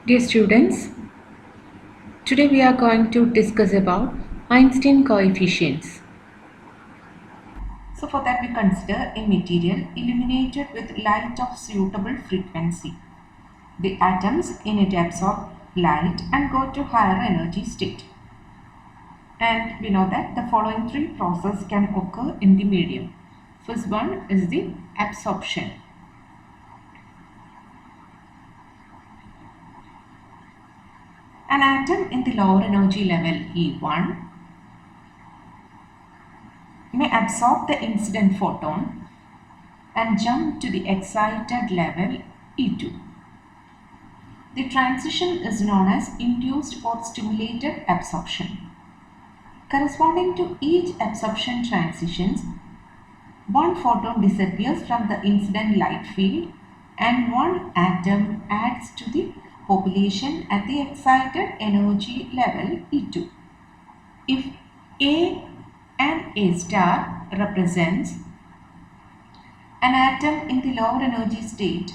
Dear students, today we are going to discuss about Einstein coefficients. So for that we consider a material illuminated with light of suitable frequency. The atoms in it absorb light and go to higher energy state. And we know that the following three processes can occur in the medium. First one is the absorption. An atom in the lower energy level E1 may absorb the incident photon and jump to the excited level E2. The transition is known as induced or stimulated absorption. Corresponding to each absorption transitions, one photon disappears from the incident light field and one atom adds to the population at the excited energy level E2. If A and A star represents an atom in the lower energy state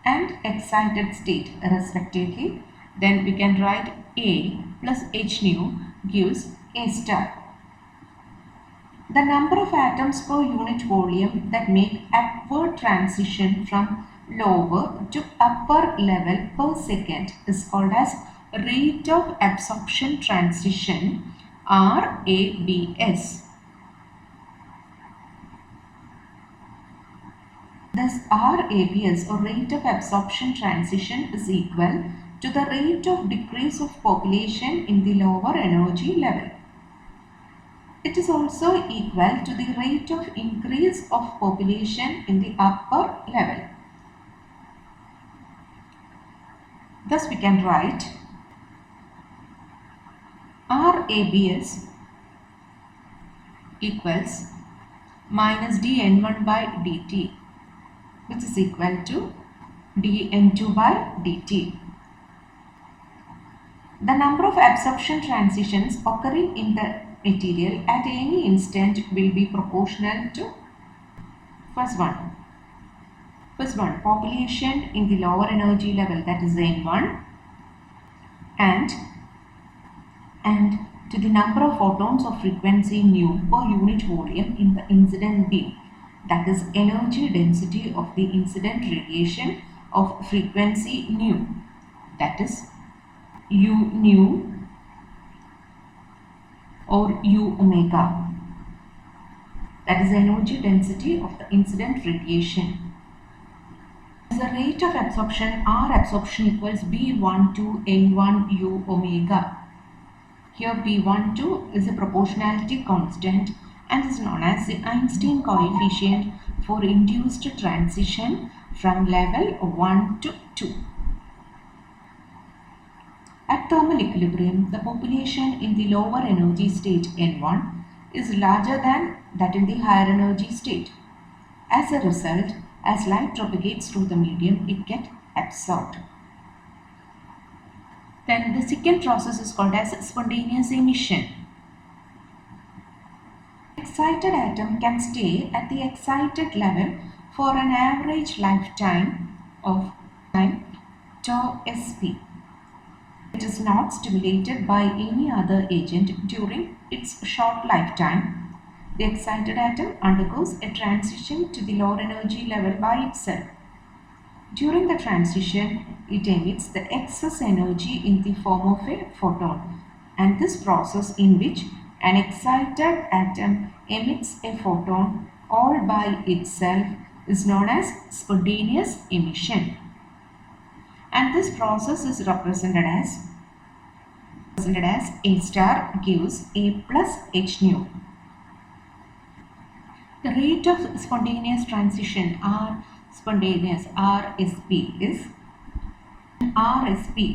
and excited state respectively, then we can write A plus h nu gives A star. The number of atoms per unit volume that make upward transition from lower to upper level per second is called as rate of absorption transition, RABS. Thus, RABS or rate of absorption transition is equal to the rate of decrease of population in the lower energy level. It is also equal to the rate of increase of population in the upper level. Thus, we can write RABS equals minus dN1 by dt, which is equal to dN2 by dt. The number of absorption transitions occurring in the material at any instant will be proportional to first one population in the lower energy level, that is N1, and to the number of photons of frequency nu per unit volume in the incident beam, that is energy density of the incident radiation of frequency nu, that is U nu or U omega, that is energy density of the incident radiation. As the rate of absorption, R absorption equals B12 N1 U omega. Here B12 is a proportionality constant and is known as the Einstein coefficient for induced transition from level 1 to 2. At thermal equilibrium, the population in the lower energy state N1 is larger than that in the higher energy state. As a result, as light propagates through the medium, it gets absorbed. Then the second process is called as spontaneous emission. Excited atom can stay at the excited level for an average lifetime of tau sp. It is not stimulated by any other agent during its short lifetime. The excited atom undergoes a transition to the lower energy level by itself. During the transition, it emits the excess energy in the form of a photon, and this process in which an excited atom emits a photon all by itself is known as spontaneous emission. And this process is represented as A star gives A plus h nu. The rate of spontaneous transition RSP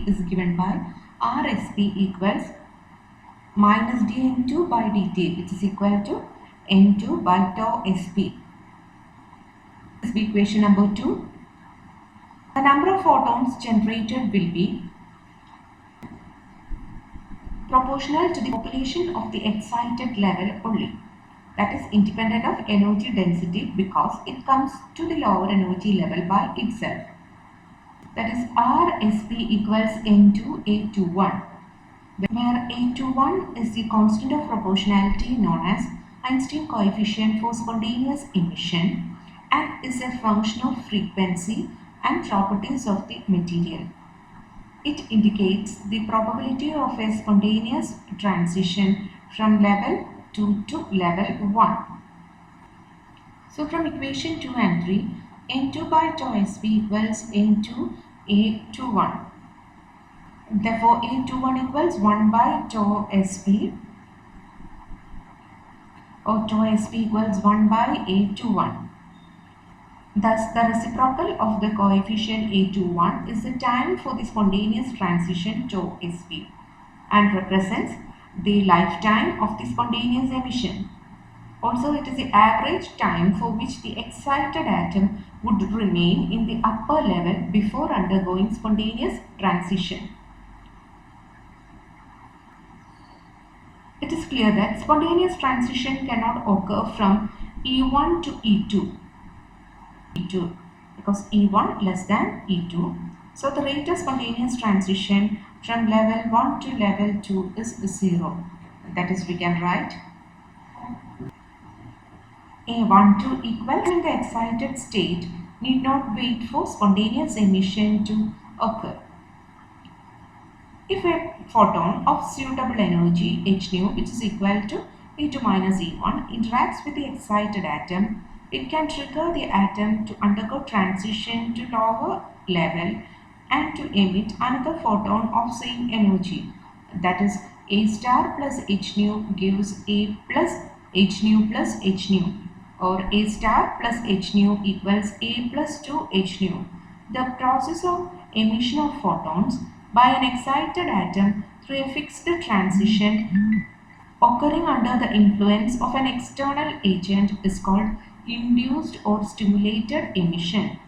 is given by RSP equals minus dN2 by dt, which is equal to N2 by tau sp. This is equation number 2. The number of photons generated will be proportional to the population of the excited level only. That is independent of energy density because it comes to the lower energy level by itself. that is RSP equals N2 A21, where A21 is the constant of proportionality known as Einstein coefficient for spontaneous emission and is a function of frequency and properties of the material. It indicates the probability of a spontaneous transition from level 2 to level 1. So from equation 2 and 3, N2 by tau Sp equals N2 A21. Therefore, A21 equals 1 by tau Sp, or tau Sp equals 1 by A21. Thus, the reciprocal of the coefficient A21 is the time for the spontaneous transition tau Sp and represents the lifetime of the spontaneous emission. Also, it is the average time for which the excited atom would remain in the upper level before undergoing spontaneous transition. It is clear that spontaneous transition cannot occur from E1 to E2 because E1 less than E2. So the rate of spontaneous transition from level 1 to level 2 is 0. That is, we can write A12 equals in the excited state need not wait for spontaneous emission to occur. If a photon of suitable energy h nu, which is equal to E2 minus E1, interacts with the excited atom, it can trigger the atom to undergo transition to lower level and to emit another photon of same energy. That is, A star plus h nu gives A plus h nu plus h nu, or A star plus h nu equals A plus 2 h nu. The process of emission of photons by an excited atom through a fixed transition occurring under the influence of an external agent is called induced or stimulated emission.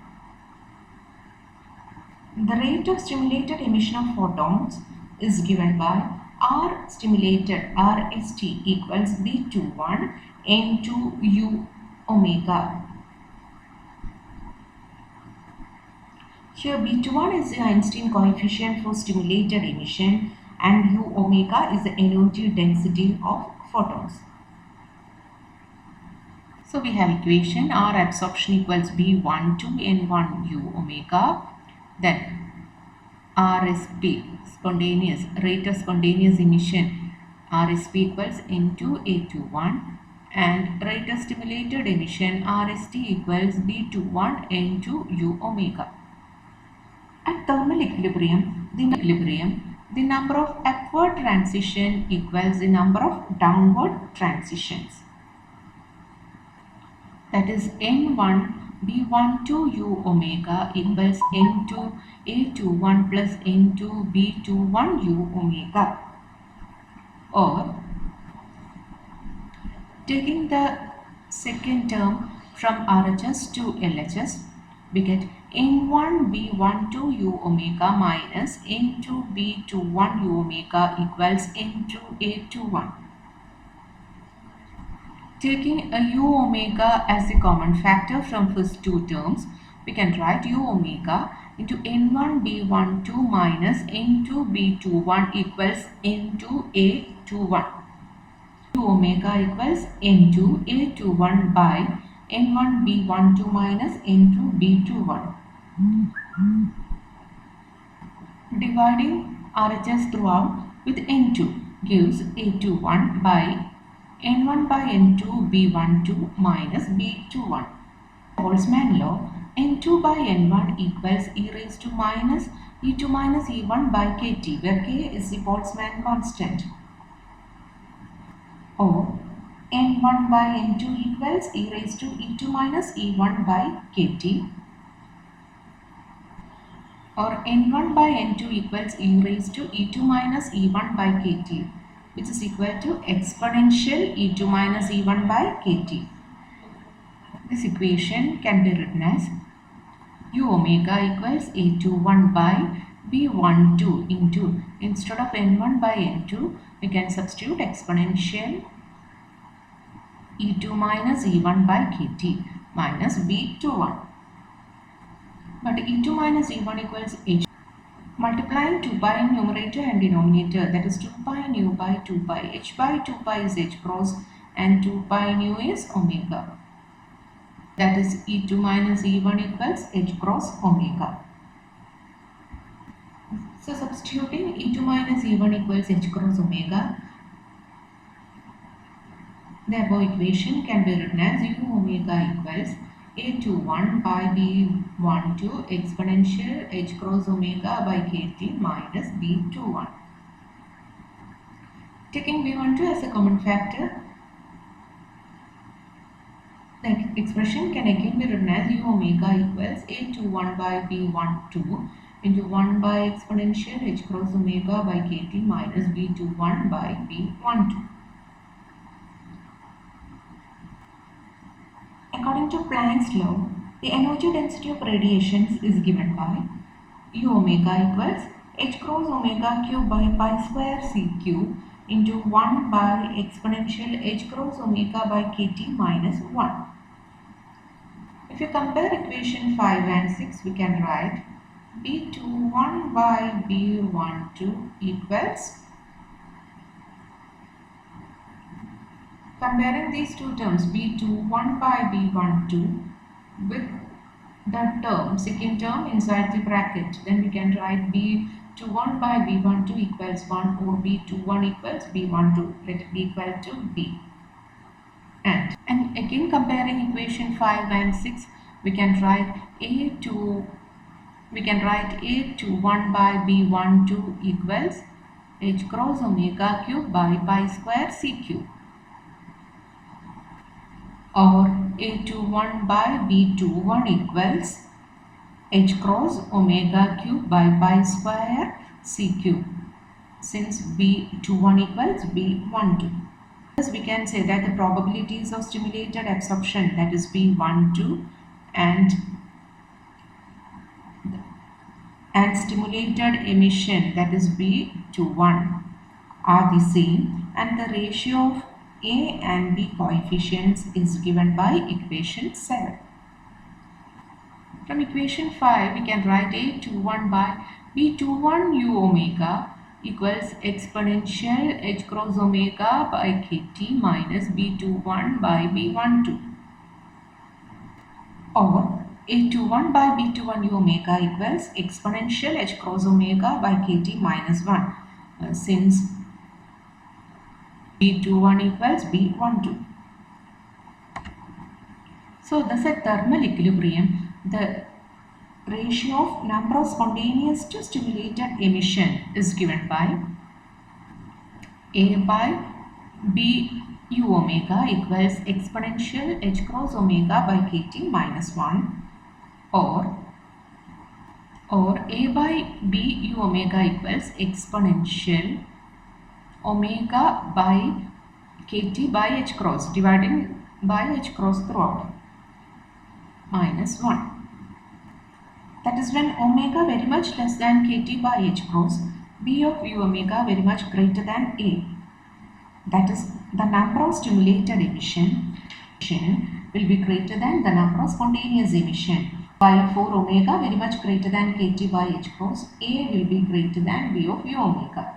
The rate of stimulated emission of photons is given by R stimulated RST equals B21 N2 U omega. Here B21 is the Einstein coefficient for stimulated emission and U omega is the energy density of photons. So we have equation R absorption equals B12 N1 U omega. Then RSP, spontaneous, rate of spontaneous emission, RSP equals N2 A21, and rate of stimulated emission RST equals B21 N2 U omega. At thermal equilibrium, the number of upward transition equals the number of downward transitions. That is, N1 B12 U omega equals N2 A21 plus N2 B21 U omega. Or, taking the second term from RHS to LHS, we get N1 B12 U omega minus N2 B21 U omega equals N2 A21. Taking a U omega as the common factor from first two terms, we can write U omega into N1 B12 minus N2 B21 equals N2 A21. U omega equals N2 A21 by N1 B12 minus N2 B21. Dividing RHS throughout with N2 gives A21 by N1 by N2 B12 minus B21. Boltzmann law, N2 by N1 equals e raised to minus E2 minus E1 by KT, where K is the Boltzmann constant. Or N1 by N2 equals e raised to E2 minus E1 by KT. Or N1 by N2 equals e raised to E2 minus E1 by KT, which is equal to exponential E2 minus E1 by KT. This equation can be written as U omega equals A21 by B12 into, instead of N1 by N2, we can substitute exponential E2 minus E1 by KT minus B21. But E2 minus E1 equals H. Multiplying 2 pi in numerator and denominator, that is 2 pi nu by 2 pi. H by 2 pi is H cross and 2 pi nu is omega. That is E2 minus E1 equals H cross omega. So substituting E2 minus E1 equals H cross omega, the above equation can be written as U omega equals A21 by B12 exponential H cross omega by KT minus B21. Taking B12 as a common factor, the expression can again be written as U omega equals A21 by B12 into 1 by exponential H cross omega by KT minus B21 by B12. According to Planck's law, the energy density of radiations is given by U omega equals H cross omega cube by pi square C cube into 1 by exponential H cross omega by KT minus 1. If you compare equation 5 and 6, we can write B21 by B12 equals, comparing these two terms B21 by B12 with the term, second term inside the bracket, then we can write B21 by B12 equals 1 or B21 equals B12, let it be equal to B. And again comparing equation 5 and 6, we can write A21 by B12 equals H cross omega cube by pi square C cube, or A21 by B21 equals H cross omega cube by pi square C cube, since B21 equals B12. Thus we can say that the probabilities of stimulated absorption, that is B12, and stimulated emission, that is B21, are the same, and the ratio of A and B coefficients is given by equation 7. From equation 5, we can write A21 by B21 U omega equals exponential H cross omega by KT minus B21 by B12, or A21 by B21 U omega equals exponential H cross omega by KT minus 1, since B21 equals B12. So thus at thermal equilibrium, the ratio of number of spontaneous to stimulated emission is given by A by B U omega equals exponential H cross omega by KT minus 1, or A by B U omega equals exponential omega by KT by H cross, dividing by H cross throughout, minus 1. That is when omega very much less than KT by H cross, B of U omega very much greater than A. That is, the number of stimulated emission will be greater than the number of spontaneous emission. While for omega very much greater than KT by H cross, A will be greater than B of U omega.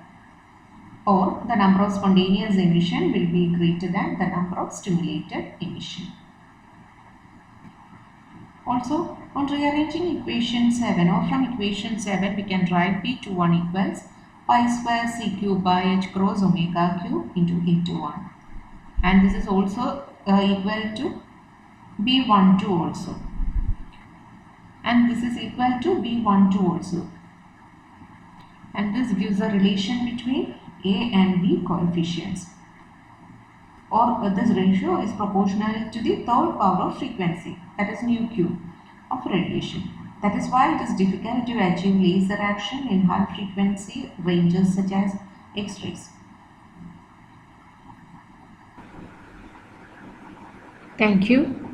Or the number of spontaneous emission will be greater than the number of stimulated emission. Also, on rearranging equation 7, or from equation 7, we can write B21 equals pi square C cube by H cross omega cube into A21. And this is also equal to B12 also. And this is equal to B12 also. And this gives a relation between A and B coefficients. Or this ratio is proportional to the third power of frequency, that is nu cube, of radiation. That is why it is difficult to achieve laser action in high frequency ranges such as X-rays. Thank you.